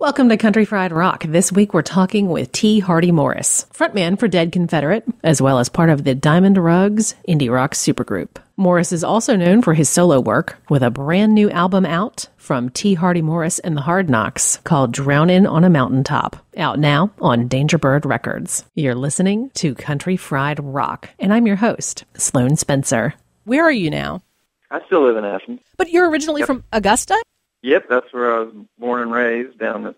Welcome to Country Fried Rock. This week we're talking with T. Hardy Morris, frontman for Dead Confederate, as well as part of the Diamond Rugs indie rock supergroup. Morris is also known for his solo work, with a brand new album out from T. Hardy Morris and the Hard Knocks called Drownin on a Mountaintop, out now on Dangerbird Records. You're listening to Country Fried Rock, and I'm your host, Sloan Spencer. Where are you now? I still live in Athens. But you're originally from Augusta? Yep, that's where I was born and raised, down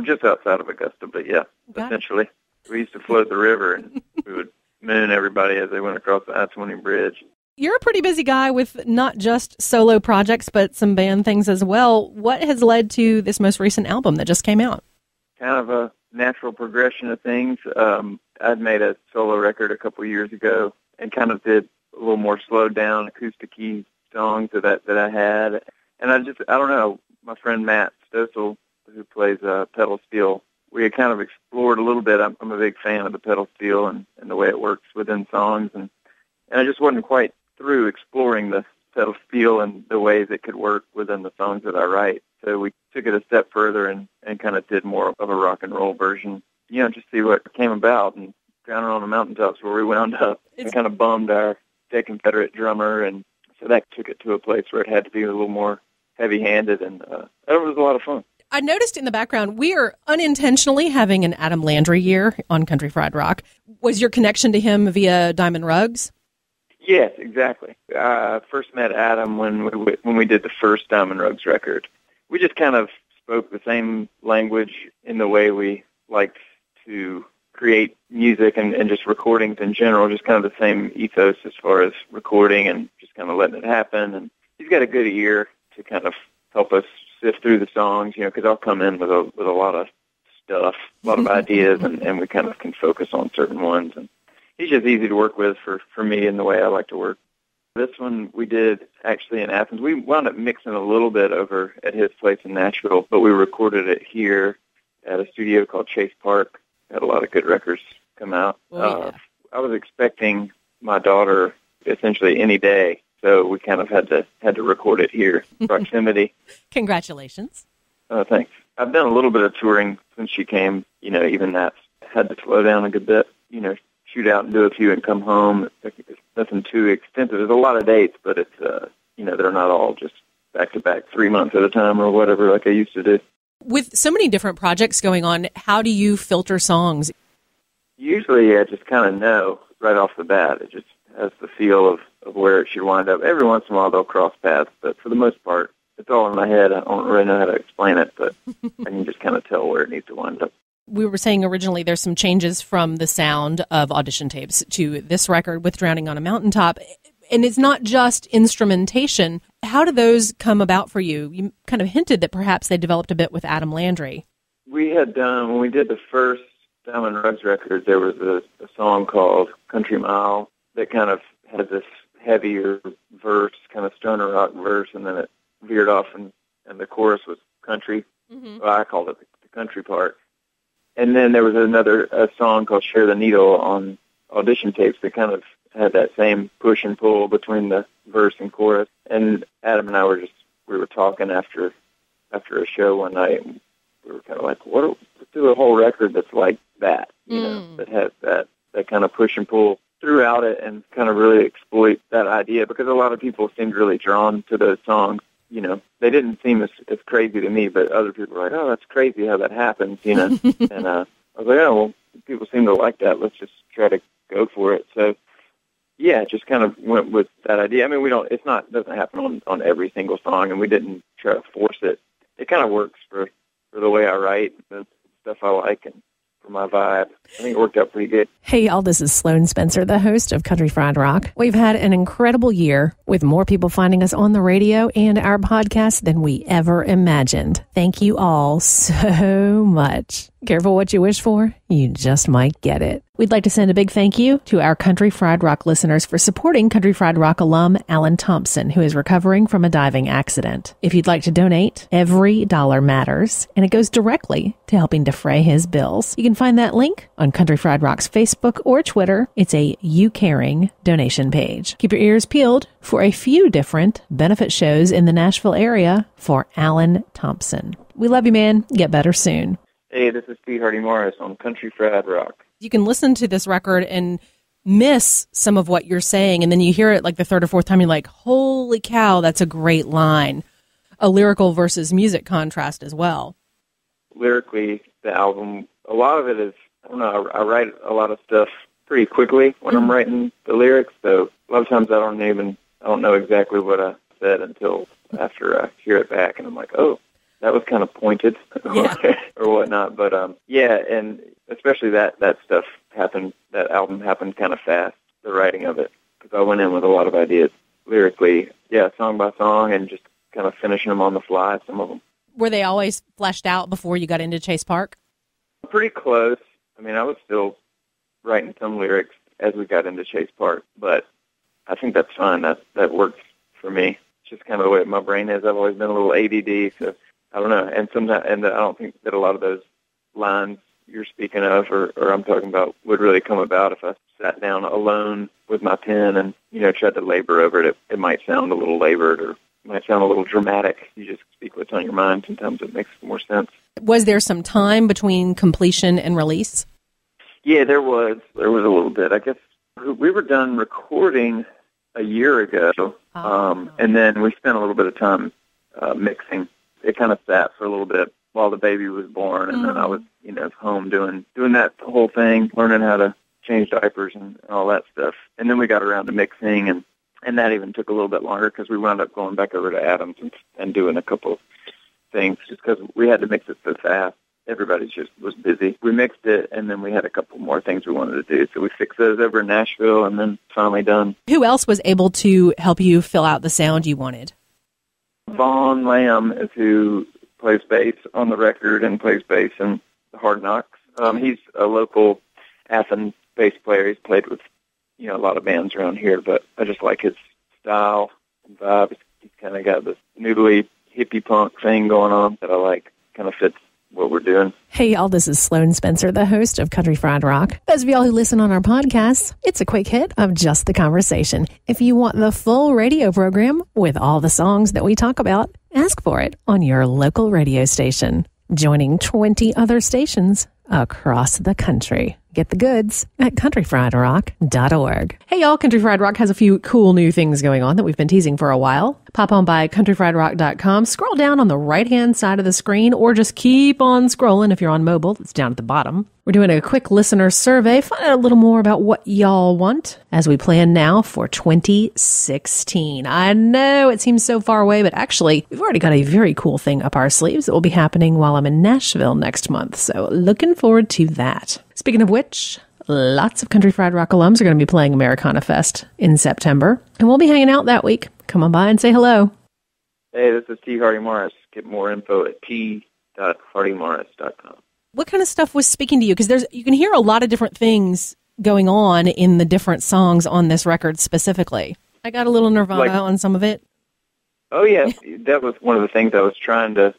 just outside of Augusta, but yeah, essentially. We used to float the river, and we would moon everybody as they went across the I-20 bridge. You're a pretty busy guy with not just solo projects, but some band things as well. What has led to this most recent album that just came out? Kind of a natural progression of things. I'd made a solo record a couple years ago and kind of did a little more slowed down acoustic-y songs that I had. And I don't know, my friend Matt Stossel, who plays pedal steel, we had kind of explored a little bit. I'm a big fan of the pedal steel and the way it works within songs. And I just wasn't quite through exploring the pedal steel and the ways it could work within the songs that I write. So we took it a step further and kind of did more of a rock and roll version, just see what came about. And Drownin on the Mountaintop's where we wound up. It kind of bummed our Dead Confederate drummer, and so that took it to a place where it had to be a little more heavy-handed, and it was a lot of fun. I noticed in the background, we are unintentionally having an Adam Landry year on Country Fried Rock. Was your connection to him via Diamond Rugs? Yes, exactly. I first met Adam when we did the first Diamond Rugs record. We just kind of spoke the same language in the way we liked to create music and just recordings in general, just kind of the same ethos as far as recording and just kind of letting it happen. And he's got a good ear to kind of help us sift through the songs, because I'll come in with a lot of stuff, a lot of ideas, and we kind of can focus on certain ones. And he's just easy to work with for me in the way I like to work. This one we did actually in Athens. We wound up mixing a little bit over at his place in Nashville, but we recorded it here at a studio called Chase Park. Had a lot of good records come out. I was expecting my daughter essentially any day, so we kind of had to record it here, proximity. Congratulations. Thanks. I've done a little bit of touring since she came. Even that's had to slow down a good bit. Shoot out and do a few and come home. It's nothing too extensive. There's a lot of dates, but it's they're not all just back to back 3 months at a time or whatever like I used to do. With so many different projects going on, how do you filter songs? Usually I just kind of know right off the bat. It just has the feel of where it should wind up. Every once in a while they'll cross paths, but for the most part, it's all in my head. I don't really know how to explain it, but I can just kind of tell where it needs to wind up. We were saying originally there's some changes from the sound of audition tapes to this record with Drownin on a Mountaintop. And it's not just instrumentation. How do those come about for you? You kind of hinted that perhaps they developed a bit with Adam Landry. We had done, when we did the first Diamond Rugs record, there was a song called Country Mile that kind of had this heavier verse, kind of stoner rock verse, and then it veered off, and the chorus was country. Mm-hmm. Well, I called it the country part. And then there was a song called Share the Needle on audition tapes that kind of had that same push and pull between the verse and chorus. And Adam and I we were talking after a show one night, and we were kind of like, let's do a whole record that's like that, that has that kind of push and pull throughout it and kind of really exploit that idea, because a lot of people seemed really drawn to those songs. They didn't seem as crazy to me, but other people were like, oh, that's crazy how that happens, And I was like, oh, well, people seem to like that. Let's just try to go for it. So, yeah, just kind of went with that idea. I mean, it doesn't happen on every single song, and we didn't try to force it. It kind of works for the way I write, the stuff I like, and for my vibe. I think it worked out pretty good. Hey, y'all, this is Sloan Spencer, the host of Country Fried Rock. We've had an incredible year with more people finding us on the radio and our podcast than we ever imagined. Thank you all so much. Careful what you wish for. You just might get it. We'd like to send a big thank you to our Country Fried Rock listeners for supporting Country Fried Rock alum Alan Thompson, who is recovering from a diving accident. If you'd like to donate, every dollar matters, and it goes directly to helping defray his bills. You can find that link On Country Fried Rock's Facebook or Twitter, it's a You Caring donation page. Keep your ears peeled for a few different benefit shows in the Nashville area for Alan Thompson. We love you, man. Get better soon. Hey, this is T. Hardy Morris on Country Fried Rock. You can listen to this record and miss some of what you're saying, and then you hear it like the third or fourth time, you're like, holy cow, that's a great line. A lyrical versus music contrast as well. Lyrically, the album, a lot of it is, I don't know, I write a lot of stuff pretty quickly when I'm writing the lyrics, so a lot of times I don't know exactly what I said until after I hear it back, and I'm like, oh, that was kind of pointed or whatnot. But, and especially that stuff happened, that album happened kind of fast, the writing of it, because I went in with a lot of ideas lyrically, song by song, and just kind of finishing them on the fly, some of them. Were they always fleshed out before you got into Chase Park? Pretty close. I mean, I was still writing some lyrics as we got into Chase Park, but I think that's fine. That works for me. It's just kind of the way my brain is. I've always been a little ADD, so I don't know. And I don't think that a lot of those lines you're speaking of or I'm talking about would really come about if I sat down alone with my pen and, tried to labor over it. It might sound a little labored or it might sound a little dramatic. You just speak what's on your mind. Sometimes it makes more sense. Was there some time between completion and release? Yeah, there was. There was a little bit. I guess we were done recording a year ago, and then we spent a little bit of time mixing. It kind of sat for a little bit while the baby was born, and then I was, home doing that whole thing, learning how to change diapers and all that stuff. And then we got around to mixing, and that even took a little bit longer because we wound up going back over to Adams and doing a couple of things just because we had to mix it so fast. Everybody just was busy. We mixed it, and then we had a couple more things we wanted to do. So we fixed those over in Nashville, and then finally done. Who else was able to help you fill out the sound you wanted? Vaughn Lamb is who plays bass on the record and plays bass in the Hard Knocks. He's a local Athens bass player. He's played with, a lot of bands around here, but I just like his style and vibe. He's kind of got this noodly hippie punk thing going on that I like. Kind of fits what we're doing. Hey, y'all, this is Sloan Spencer, the host of Country Fried Rock. Those of y'all who listen on our podcasts, it's a quick hit of Just the Conversation. If you want the full radio program with all the songs that we talk about, ask for it on your local radio station, joining 20 other stations across the country. Get the goods at countryfriedrock.org. Hey, y'all, Country Fried Rock has a few cool new things going on that we've been teasing for a while. Pop on by countryfriedrock.com, scroll down on the right-hand side of the screen, or just keep on scrolling if you're on mobile. It's down at the bottom. We're doing a quick listener survey, find out a little more about what y'all want as we plan now for 2016. I know it seems so far away, but actually, we've already got a very cool thing up our sleeves that will be happening while I'm in Nashville next month, so looking forward to that. Speaking of which, lots of Country Fried Rock alums are going to be playing Americana Fest in September, and we'll be hanging out that week. Come on by and say hello. Hey, this is T. Hardy Morris. Get more info at t.hardymorris.com. What kind of stuff was speaking to you? Because you can hear a lot of different things going on in the different songs on this record specifically. I got a little Nirvana on some of it. Oh, yeah. That was one of the things I was trying to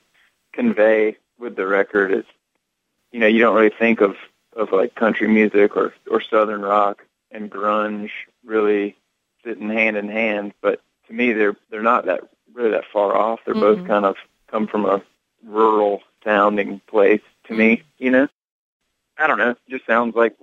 convey with the record is, you don't really think of like country music or southern rock and grunge really sitting hand in hand, but to me they're not that far off. They're both kind of come from a rural sounding place to me, I don't know, it just sounds like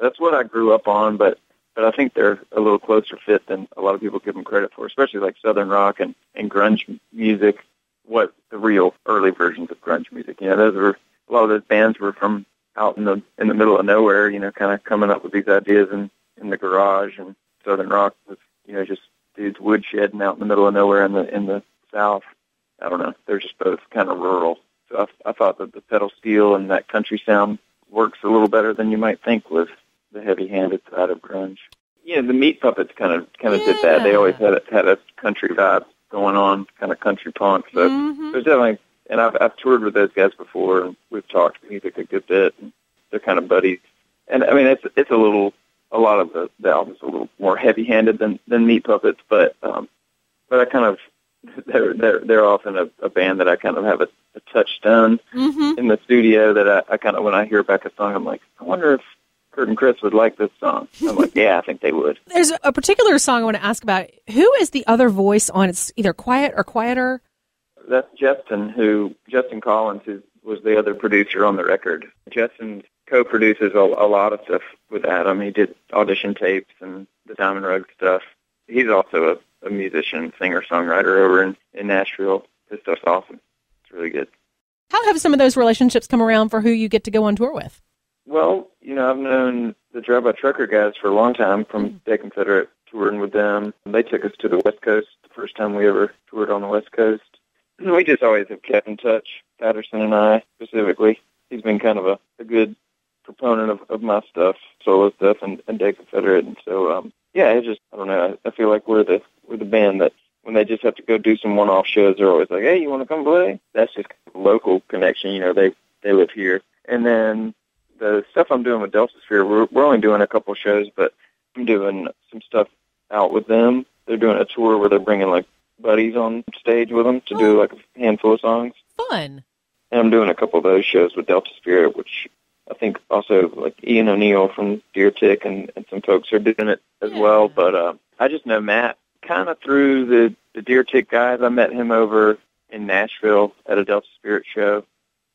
that's what I grew up on, but I think they're a little closer fit than a lot of people give them credit for, especially like southern rock and grunge music, what the real early versions of grunge music. A lot of those bands were from out in the middle of nowhere, kind of coming up with these ideas in the garage, and southern rock was, just dudes woodshedding out in the middle of nowhere in the South. I don't know. They're just both kind of rural. So I thought that the pedal steel and that country sound works a little better than you might think with the heavy-handed side of grunge. The Meat Puppets kind of did that. They always had a country vibe going on, kind of country punk. So there's definitely, and I've toured with those guys before, and we've talked music a good bit, and they're kind of buddies. And I mean, it's a lot of the album's a little more heavy-handed than Meat Puppets, but I kind of they're often a band that I kind of have a touchstone in the studio that I kind of, when I hear back a song, I'm like, I wonder if Kurt and Chris would like this song. I'm like, yeah, I think they would. There's a particular song I want to ask about. Who is the other voice on? It's either Quiet or Quieter? That's Justin Collins, who was the other producer on the record. Justin co-produces a lot of stuff with Adam. He did audition tapes and the Diamond Rug stuff. He's also a musician, singer-songwriter over in Nashville. His stuff's awesome. It's really good. How have some of those relationships come around for who you get to go on tour with? Well, I've known the Drive By Trucker guys for a long time from Dead Confederate, touring with them. They took us to the West Coast the first time we ever toured on the West Coast. And we just always have kept in touch, Patterson and I specifically. He's been kind of a good proponent of my stuff, solo stuff, and Dead Confederate. And so, it's just, I don't know, I feel like we're the band that when they just have to go do some one-off shows, they're always like, hey, you want to come play? That's just a local connection. They live here. And then the stuff I'm doing with Delta Sphere, we're only doing a couple shows, but I'm doing some stuff out with them. They're doing a tour where they're bringing, like, buddies on stage with them to do, like, a handful of songs. Fun. And I'm doing a couple of those shows with Delta Spirit, which I think also, like, Ian O'Neill from Deer Tick and some folks are doing it as well. But I just know Matt kind of through the Deer Tick guys. I met him over in Nashville at a Delta Spirit show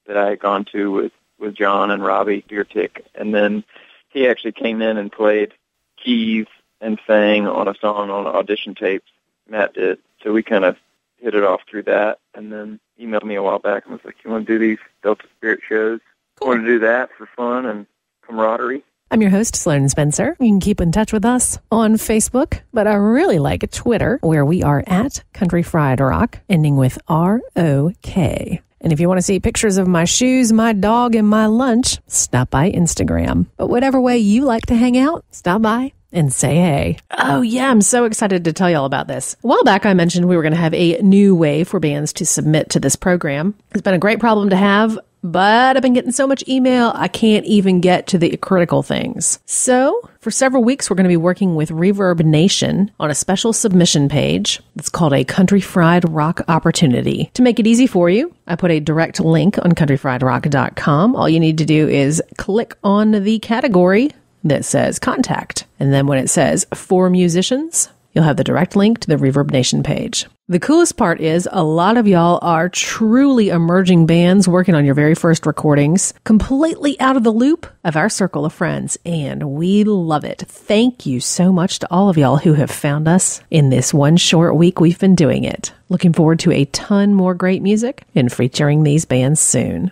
that I had gone to with John and Robbie Deer Tick. And then he actually came in and played keys and sang on a song on audition tapes. Matt did. So we kind of hit it off through that, and then emailed me a while back and was like, you want to do these Delta Spirit shows? Cool. Want to do that for fun and camaraderie? I'm your host, Sloan Spencer. You can keep in touch with us on Facebook, but I really like Twitter, where we are at Country Fried Rock, ending with R-O-K. And if you want to see pictures of my shoes, my dog, and my lunch, stop by Instagram. But whatever way you like to hang out, stop by and say hey. Oh yeah, I'm so excited to tell y'all about this. A while back I mentioned we were going to have a new way for bands to submit to this program. It's been a great problem to have, but I've been getting so much email I can't even get to the critical things. So for several weeks we're going to be working with Reverb Nation on a special submission page that's called a Country Fried Rock Opportunity. To make it easy for you, I put a direct link on countryfriedrock.com. All you need to do is click on the category that says contact. And then when it says for musicians, you'll have the direct link to the Reverb Nation page. The coolest part is a lot of y'all are truly emerging bands working on your very first recordings, completely out of the loop of our circle of friends, and we love it. Thank you so much to all of y'all who have found us in this one short week we've been doing it. Looking forward to a ton more great music and featuring these bands soon.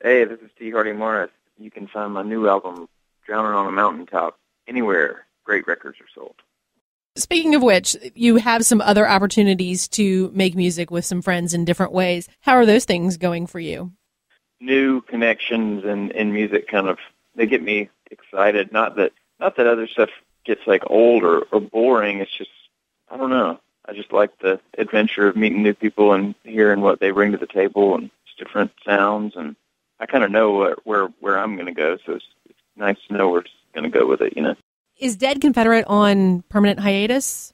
Hey, this is T. Hardy Morris. You can find my new album, Drownin on a Mountaintop, anywhere great records are sold. Speaking of which, you have some other opportunities to make music with some friends in different ways. How are those things going for you? New connections in music kind of, they get me excited. Not that other stuff gets like old or boring. It's just, I don't know. I just like the adventure of meeting new people and hearing what they bring to the table and it's different sounds. And I kind of know where I'm going to go. So it's nice to know where it's going to go with it, Is Dead Confederate on permanent hiatus?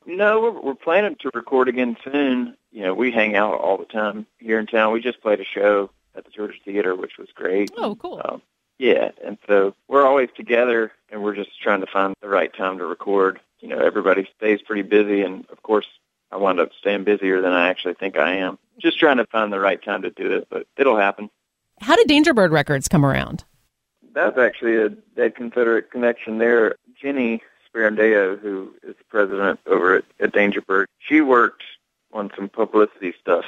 No, we're planning to record again soon. We hang out all the time here in town. We just played a show at the Georgia Theater, which was great. Oh, cool. Yeah, and so we're always together, and we're just trying to find the right time to record. Everybody stays pretty busy, and, of course, I wind up staying busier than I actually think I am. Just trying to find the right time to do it, but it'll happen. How did Dangerbird Records come around? That's actually a Dead Confederate connection there. Jenny Sperandeo, who is the president over at Dangerbird, she worked on some publicity stuff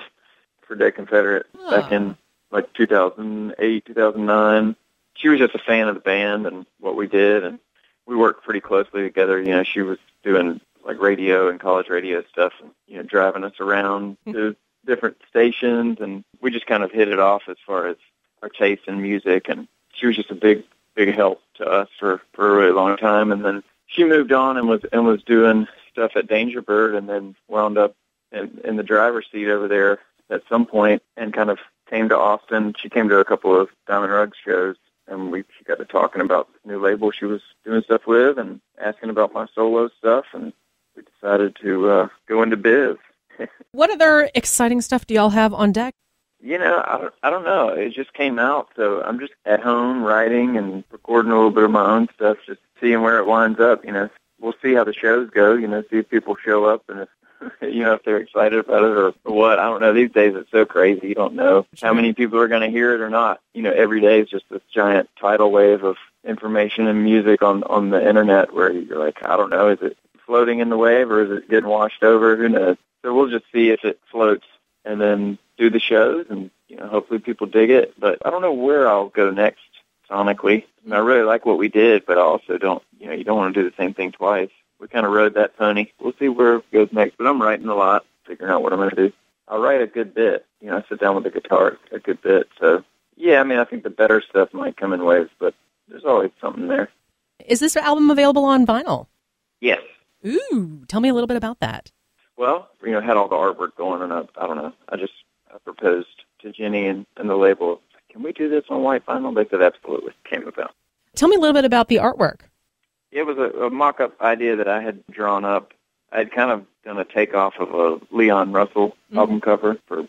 for Dead Confederate back in like 2008, 2009. She was just a fan of the band and what we did, and we worked pretty closely together. She was doing like radio and college radio stuff and, driving us around to different stations, and we just kind of hit it off as far as our taste in music, and she was just a big help to us for a really long time. And then she moved on and was doing stuff at Dangerbird, and then wound up in the driver's seat over there at some point, and kind of came to Austin. She came to a couple of Diamond Rug shows, and she got to talking about the new label she was doing stuff with, and asking about my solo stuff, and we decided to go into biz. What other exciting stuff do y'all have on deck? I don't know. It just came out, so I'm just at home writing and recording a little bit of my own stuff, just seeing where it winds up. We'll see how the shows go, see if people show up and if, if they're excited about it or what. I don't know. These days it's so crazy. You don't know how many people are going to hear it or not. Every day is just this giant tidal wave of information and music on the internet where you're like, I don't know, is it floating in the wave or is it getting washed over? Who knows? So we'll just see if it floats and then do the shows and, hopefully people dig it. But I don't know where I'll go next sonically. I really like what we did, but I also don't, you don't want to do the same thing twice. We kind of rode that pony. We'll see where it goes next, but I'm writing a lot, figuring out what I'm going to do. I'll write a good bit. I sit down with the guitar a good bit. So, yeah, I think the better stuff might come in waves, but there's always something there. Is this album available on vinyl? Yes. Ooh, tell me a little bit about that. Well, had all the artwork going, and I don't know. I proposed to Jenny and the label, can we do this on white vinyl? They said absolutely. Came about. Tell me a little bit about the artwork. It was a mock-up idea that I had drawn up. I'd kind of done a takeoff of a Leon Russell album cover for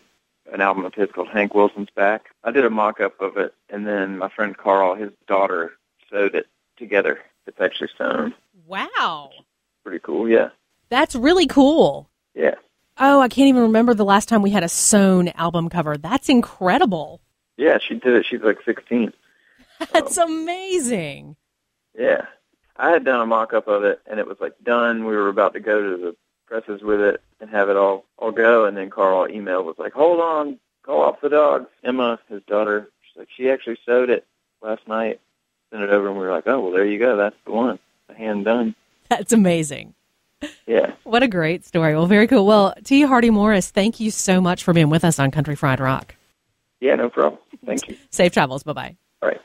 an album of his called Hank Wilson's Back. I did a mock-up of it, and then my friend Carl, his daughter, sewed it together. It's actually sewn. Wow. Pretty cool, yeah. That's really cool. Yeah. Oh, I can't even remember the last time we had a sewn album cover. That's incredible. Yeah, she did it. She's like 16. That's amazing. Yeah. I had done a mock-up of it, and it was like done. We were about to go to the presses with it and have it all go, and then Carl emailed, was like, hold on, call off the dogs. Emma, his daughter, she's like, she actually sewed it last night, sent it over, and we were like, oh, well, there you go. That's the one. The hand done. That's amazing. Yeah. What a great story. Well, very cool. Well, T. Hardy Morris, thank you so much for being with us on Country Fried Rock. Yeah, no problem. Thank you. Safe travels. Bye-bye. All right.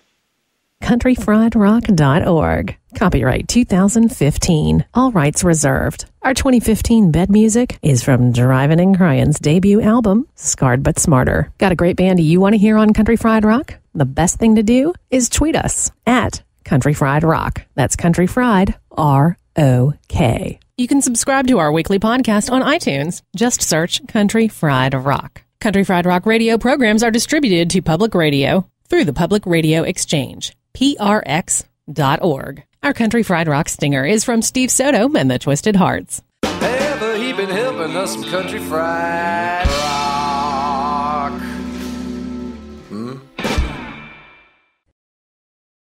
countryfriedrock.org. Copyright 2015. All rights reserved. Our 2015 bed music is from Drivin' and Cryin's debut album, Scarred But Smarter. Got a great band you want to hear on Country Fried Rock? The best thing to do is tweet us at Country Fried Rock. That's Country Fried, R-O-K. You can subscribe to our weekly podcast on iTunes. Just search Country Fried Rock. Country Fried Rock radio programs are distributed to public radio through the Public Radio Exchange, prx.org. Our Country Fried Rock stinger is from Steve Soto and the Twisted Hearts. Ever he been helping us some country fried rock.